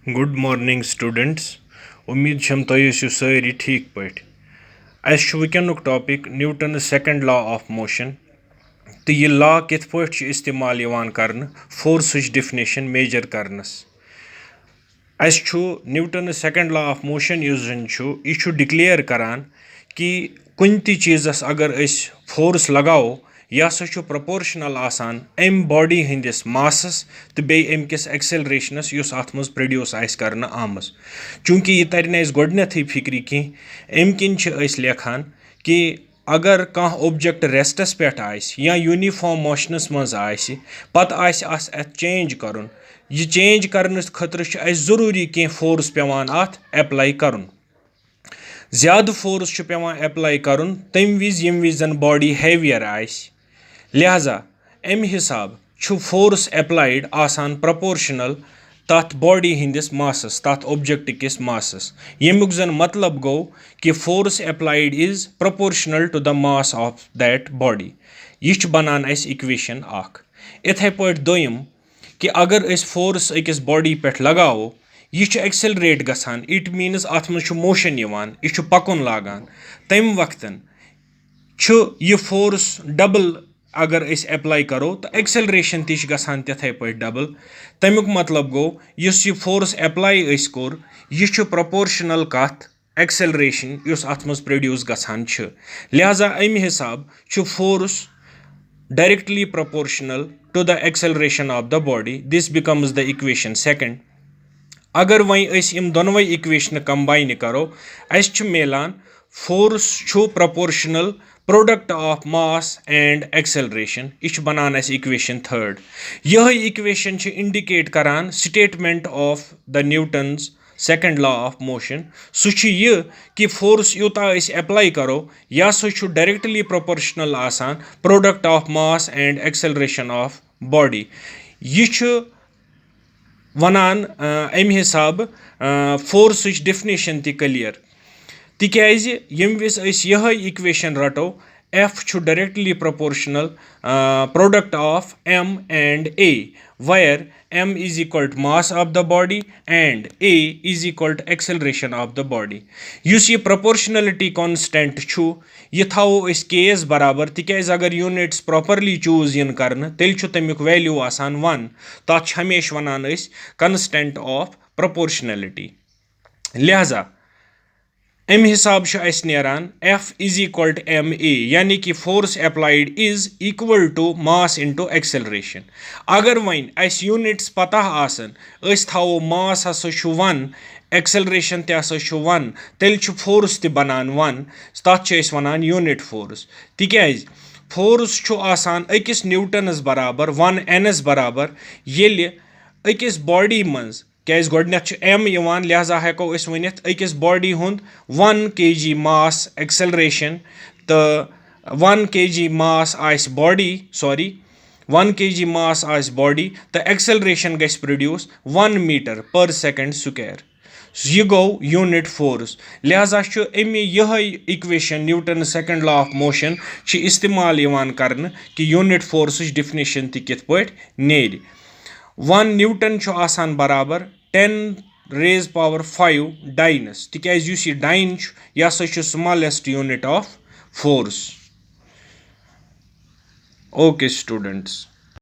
Good morning, students. उम्मीद छम तुम ٲسِو سٲری ٹھیٖک پٲٹھۍ. اَسہِ چھُ وٕنکیٚنُک topic Newton's second law of motion تہٕ یہِ لا کِتھ پٲٹھۍ چھُ استعمال یِوان کرنہٕ فورسٕچ ڈیفِنیشن میجر کرنس. اَسہِ چھُ Newton's second law of motion یُس زن چھُ یہِ چھُ ڈِکلیئر کران کہِ کُنہِ تہِ چیٖزس اگر أسۍ فورس لگاوو یہِ ہسا چھُ پرپورشنل آسان امہِ باڈی ہٕنٛدِس ماسس تہٕ بیٚیہِ امہِ کِس ایکسلریشنس یُس اتھ منٛز پروڈیوس آسہِ کرنہٕ آمٕژ. چوٗنٛکہِ یہِ ترِ نہٕ اَسہِ گۄڈٕنیتھٕے فِکرِ کینٛہہ امہِ کِنۍ چھِ أسۍ لیکھان کہِ اگر کانٛہہ اوبجیکٹ ریسٹس پٮ۪ٹھ آسہِ یا یوٗنِفارم موشنس منٛز آسہِ پتہٕ آسہِ اتھ چینج کرُن یہِ چینج کرنہٕ خٲطرٕ چھُ اَسہِ ضروٗری کینٛہہ فورس پیٚوان اتھ ایپلاے کرُن. زیادٕ فورس چھُ پیٚوان ایپلاے کرُن تمہِ وِزِ ییٚمہِ وِزِ زن باڈی ہیویر آسہِ. لہذا امہِ حساب چھُ فورس ایپلایڈ آسان پرپورشنل تتھ باڈی ہٕنٛدِس ماسس تتھ اوبجیکٹ کِس ماسس ییٚمیُک زن مطلب گوٚو کہِ force applied is proportional to the mass of that body. یہِ چھُ بنان اسہِ اِکویشن اکھ. اِتھے پٲٹھۍ دوٚیِم کہِ اگر أسۍ فورس أکِس باڈی پٮ۪ٹھ لگاوو یہِ چھُ ایکسلریٹ گژھان اِٹ میٖنٕز اتھ منٛز چھُ موشن یِوان یہِ چھُ پکُن لاگان تمہِ وقتن چھُ یہِ فورس ڈبل اگر أسۍ ایپلاے کرو تہٕ ایکسلریشن تہِ چھِ گژھان تِتھے پٲٹھۍ ڈبل. تمیُک مطلب گوٚو یُس یہِ فورس ایپلاے أسۍ کوٚر یہِ چھُ پرپورشنل کتھ ایکسلریشن یُس اتھ منٛز پروڈیوس گژھان چھِ. لہذا امہِ حساب چھُ force directly proportional to the acceleration of the body. This becomes the equation second. اگر وۄنۍ أسۍ یِم دۄنوے اِکویشنہٕ کمباینہِ کرو اَسہِ چھُ میلان فورس چھُ proportional product of mass and acceleration. یہِ چھُ بنان اسہِ اِکویشن تھٲڈ. یِہے اِکویشن چھِ انڈِکیٹ کران statement of the Newton's second law of motion. سُہ چھُ یہِ کہِ فورس یوٗتاہ أسۍ ایپلاے کرو یہِ ہسا چھُ ڈایریکٹلی پرپورشنل آسان product of mass and acceleration of body. یہِ چھُ ونان امہِ حساب فورسٕچ ڈیفنیشن تہِ کلیر تِکیازِ ییٚمہِ وِزِ أسۍ یِہے اِکویشن رٹو ایف چھُ directly proportional product of M and A where M is equal to mass of the body and A is equal to acceleration of the body. یُس یہِ پرپورشنلٹی کانسٹنٹ چھُ یہِ تھاوو أسۍ کیس برابر تِکیازِ اگر یوٗنٹس پراپرلی چوٗز یِن کرنہٕ تیٚلہِ چھُ تمیُک ویلیوٗ آسان 1. تتھ چھِ ہمیشہِ ونان أسۍ کنسٹنٹ آف پرپورشنلٹی. لہذا امہِ حساب چھُ اسہِ نیران F is equal to M A یعنی کہِ force applied is equal to mass into acceleration. اگر وۄنۍ اسہِ یوٗنٹس پتہ آسن أسۍ تھاوو ماس ہسا چھُ 1 ایکسلریشن تہِ ہسا چھُ 1 تیٚلہِ چھُ فورس تہِ بنان 1. تتھ چھِ أسۍ ونان یوٗنٹ فورس. تِکیازِ فورس چھُ آسان أکِس نیوٹنس برابر 1n برابر ییٚلہِ أکِس باڈی منٛز کیازِ گۄڈٕنیتھ چھُ ایم یِوان لہذا ہیٚکو أسۍ ؤنِتھ أکِس باڈی ہُنٛد 1 kg ماس ایکسلریشن تہٕ 1 kg ماس آسہِ باڈی 1 kg ماس آسہِ باڈی تہٕ ایکسلریشن گژھِ produce 1 metre per second square. یہِ گوٚو یوٗنٹ فورس. لہذا چھُ اَمہِ یِہے equation Newton second law of motion چھِ استعمال یِوان کرنہٕ کہِ یوٗنٹ فورسٕچ ڈیفنیشن تہِ کِتھ پٲٹھۍ نیرِ. 1 نیوٹن چھُ آسان برابر 10⁻⁵ ڈاینس تِکیازِ یُس یہِ ڈاین چھُ یہِ ہسا چھُ smallest unit of force. Okay students.